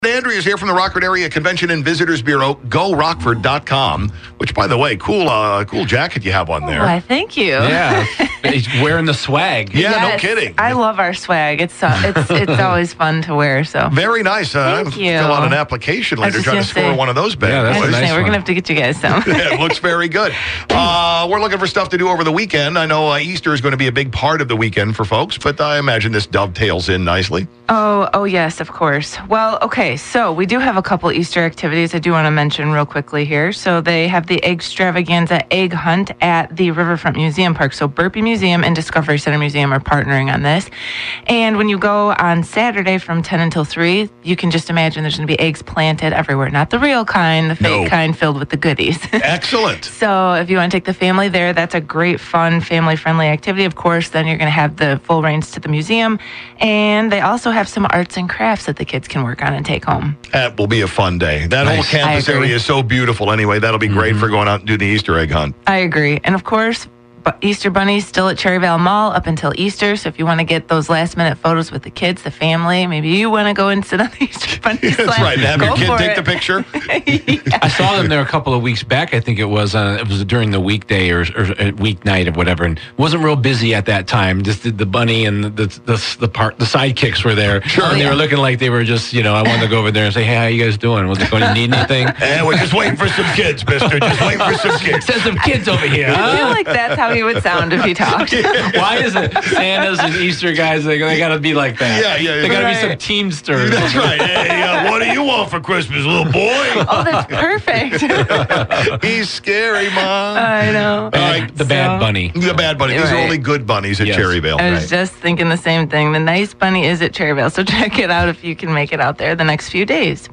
Andrea is here from the Rockford Area Convention and Visitors Bureau. Go rockford.com, which, by the way, cool jacket you have on there. Why, thank you. Yeah, he's wearing the swag. Yeah, Yes, no kidding. I love our swag. It's always fun to wear. So Very nice. Thank you. Fill out an application later, was trying to just score gonna say- one of those bad Yeah, that's boys. a nice we're one. gonna have to get you guys some. Yeah, it looks very good. We're looking for stuff to do over the weekend. I know Easter is going to be a big part of the weekend for folks, but I imagine this dovetails in nicely. Oh, yes, of course. Well, okay, so we do have a couple Easter activities I do want to mention real quickly here. So they have the Eggstravaganza Egg Hunt at the Riverfront Museum Park. So Burpee Museum and Discovery Center Museum are partnering on this. And when you go on Saturday from 10 until 3, you can just imagine there's going to be eggs planted everywhere. Not the real kind, the fake kind filled with the goodies. Excellent. So if you want to take the family there, that's a great, fun, family-friendly activity. Of course, then you're going to have the full range to the museum. And they also have some arts and crafts that the kids can work on and take home. That will be a fun day. That whole Nice. campus I agree. area is so beautiful anyway. That'll be great for going out and do the Easter egg hunt. I agree. And of course, Easter bunnies still at Cherryvale Mall up until Easter. So if you want to get those last-minute photos with the kids, the family, maybe you want to go and sit on the Easter bunny That's slab, right. Have your go kid for take it. the picture. I saw them there a couple of weeks back. I think it was during the weekday or weeknight or whatever, and wasn't real busy at that time. Just did the bunny and the sidekicks were there, and they were looking like they were just I wanted to go over there and say, hey, how you guys doing? Was it going to need anything? And we're just waiting for some kids, mister. Just waiting for some kids. Send some kids over here. I feel Huh? like that's how he would sound if he talked. Why is it Santas and Easter guys? They got to be like that. Yeah. They got to be some Right. teamsters. That's right. Hey, what do you want for Christmas, little boy? Oh, that's perfect. He's scary, Mom. I know. All right. The bad bunny. The bad bunny. These are Right. only good bunnies at Yes. Cherryvale. I was just thinking the same thing. The nice bunny is at Cherryvale, so check it out if you can make it out there the next few days.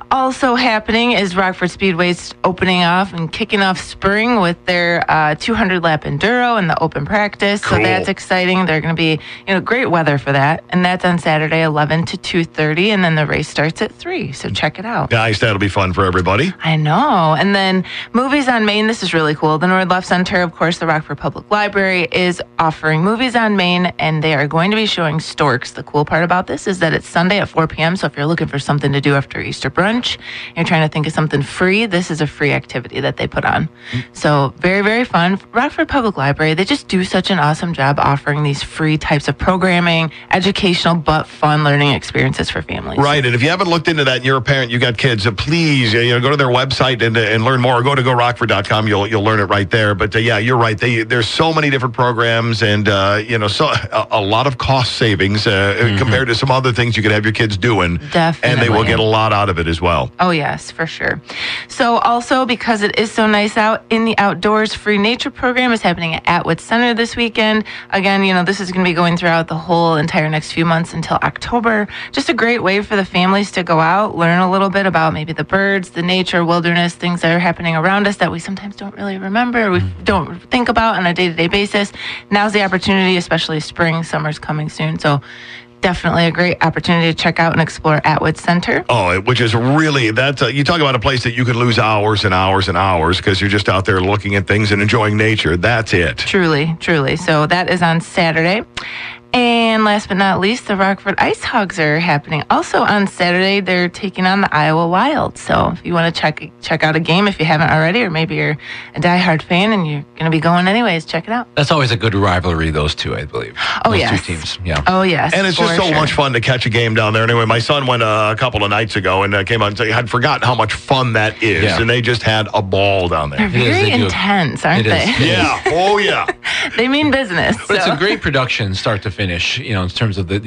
Also happening is Rockford Speedway's opening off and kicking off spring with their 200-lap enduro and the open practice. Cool. So that's exciting. They're going to be, great weather for that. And that's on Saturday, 11 to 2:30, and then the race starts at 3. So check it out. Nice. That'll be fun for everybody. I know. And then Movies on Main, this is really cool. The Nord Left Center, of course, the Rockford Public Library is offering Movies on Main, and they are going to be showing Storks. The cool part about this is that it's Sunday at 4 p.m., so if you're looking for something to do after Easter brunch, you're trying to think of something free, this is a free activity that they put on. So very, very fun. Rockford Public Library, they just do such an awesome job offering these free types of programming, educational but fun learning experiences for families. Right. And if you haven't looked into that and you're a parent, you got kids, please go to their website and learn more. Or go to gorockford.com. You'll learn it right there. But yeah, you're right. There's so many different programs and so a lot of cost savings compared to some other things you could have your kids doing. Definitely. And they will get a lot out of it as well. Oh, yes, for sure. So also, because it is so nice out in the outdoors, free nature program is happening at Atwood Center this weekend. Again, this is going to be going throughout the whole entire next few months until October. Just a great way for the families to go out, learn a little bit about maybe the birds, the nature, wilderness, things that are happening around us that we sometimes don't really remember, we don't think about on a day-to-day basis. Now's the opportunity, especially spring, summer's coming soon. So definitely a great opportunity to check out and explore Atwood Center. Oh, which is really, you talk about a place that you could lose hours and hours and hours because you're just out there looking at things and enjoying nature. That's it. Truly, truly. So that is on Saturday. And last but not least, the Rockford Ice Hogs are happening also on Saturday. They're taking on the Iowa Wild. So if you want to check out a game if you haven't already, or maybe you're a diehard fan and you're going to be going anyways, check it out. That's always a good rivalry, those two, I believe. Oh, those yes. two teams, yeah. Oh, yes. And it's just for so sure. much fun to catch a game down there. Anyway, my son went a couple of nights ago and came out and said, I'd forgotten how much fun that is. Yeah. And they just had a ball down They're there. very They do. intense, aren't It they? is. Yeah. Oh, yeah. They mean business. But it's so. a great production, start to finish, in terms of an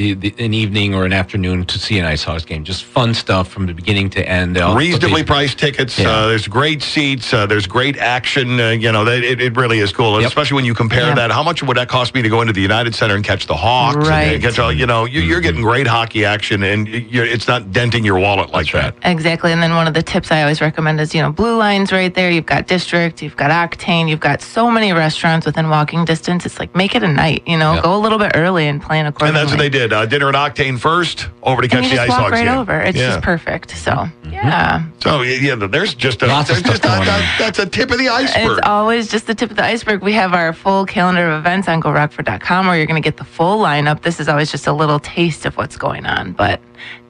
evening or an afternoon to see an Ice Hogs game. Just fun stuff from the beginning to end. Reasonably priced tickets. Yeah. There's great seats. There's great action. It really is cool. And Yep. especially when you compare that. How much would that cost me to go into the United Center and catch the Hawks? Right. And catch all, you're getting great hockey action and it's not denting your wallet like that. Exactly. And then one of the tips I always recommend is, Blue Line's right there. You've got District, you've got Octane, you've got so many restaurants within walking distance. It's like, make it a night, go a little bit early and plan And accordingly. that's what they did. Dinner at Octane first, over to And catch you the just Ice walk Hogs right game. over. It's just perfect. So, yeah. So, there's just Lots of stuff going on. that's a tip of the iceberg. It's always just the tip of the iceberg. We have our full calendar of events on gorockford.com where you're going to get the full lineup. This is always just a little taste of what's going on, but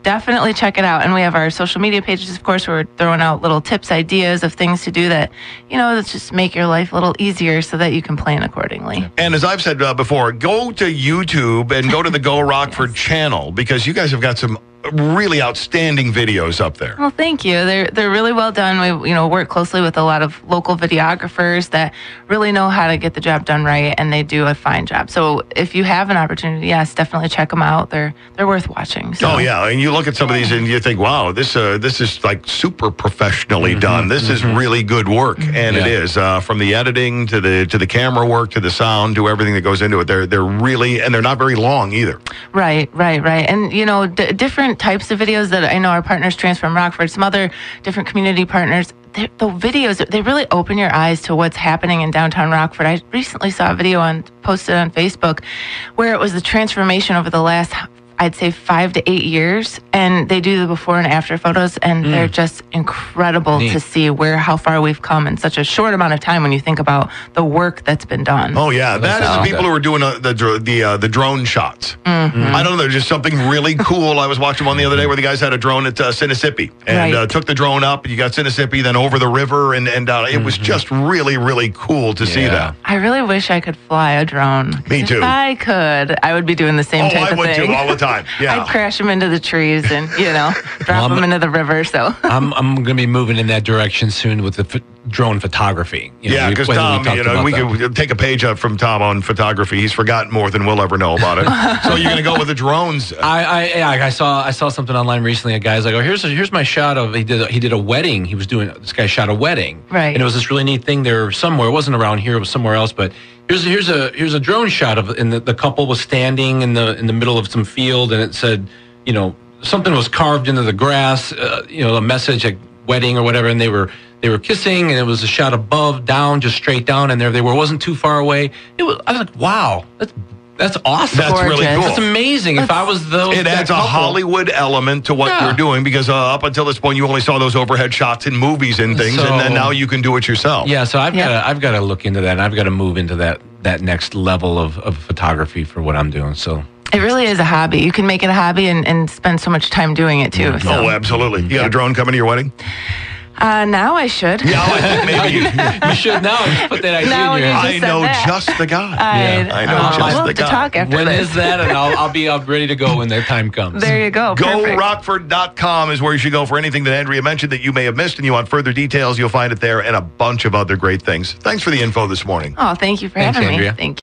definitely check it out. And we have our social media pages, of course, where we're throwing out little tips, ideas of things to do that, that just make your life a little easier so that you can plan accordingly. And as I've said before, go to YouTube and go to the Go Rockford channel, because you guys have got some really outstanding videos up there. Well, thank you. They're really well done. We work closely with a lot of local videographers that really know how to get the job done right, and they do a fine job. So if you have an opportunity, yes, definitely check them out. They're worth watching. So. Oh yeah, and you look at some of these and you think, wow, this is like super professionally done. This is really good work, and it is from the editing to the camera work to the sound to everything that goes into it. They're really, and they're not very long either. Right. And different types of videos that I know our partners, Transform Rockford, some other different community partners, the videos, they really open your eyes to what's happening in downtown Rockford. I recently saw a video posted on Facebook where it was the transformation over the last, I'd say 5 to 8 years, and they do the before and after photos, and they're just incredible to see how far we've come in such a short amount of time when you think about the work that's been done. Oh yeah, that is the people who are doing the drone shots. I don't know, there's just something really cool. I was watching one the other day where the guys had a drone at Sinisippi and took the drone up, and you got Sinisippi, then over the river, and it was just really, really cool to see that. I really wish I could fly a drone. Me too. If I could, I would be doing the same type of thing. I would too, all the time. Yeah. I'd crash them into the trees and, drop them into the river. So I'm going to be moving in that direction soon with the drone photography. Because Tom, we could take a page up from Tom on photography. He's forgotten more than we'll ever know about it. So you're going to go with the drones. I saw something online recently. A guy's like, oh, here's my shot of he did a wedding. This guy shot a wedding, right? And it was this really neat thing there somewhere. It wasn't around here. It was somewhere else, but. Here's a drone shot of, and the couple was standing in the middle of some field, and it said, something was carved into the grass, a message like wedding or whatever, and they were kissing, and it was a shot above, down, just straight down, and there they were, wasn't too far away. I was like, wow, that's awesome. That's really cool. That's amazing. If I was those, it adds a Hollywood element to what you're doing, because up until this point, you only saw those overhead shots in movies and things, and then now you can do it yourself. Yeah, so I've got to look into that, and I've got to move into that next level of photography for what I'm doing. So. It really is a hobby. You can make it a hobby and spend so much time doing it too. So. Oh, absolutely. You got a drone coming to your wedding? Now I should. Yeah, I think maybe you should now. Put that idea in your head. I know just the guy. I know just the guy. Talk after when this. Is that? And I'll be ready to go when that time comes. There you go. GoRockford.com is where you should go for anything that Andrea mentioned that you may have missed, and you want further details, you'll find it there, and a bunch of other great things. Thanks for the info this morning. Oh, thank you for having me. Andrea. Thank you.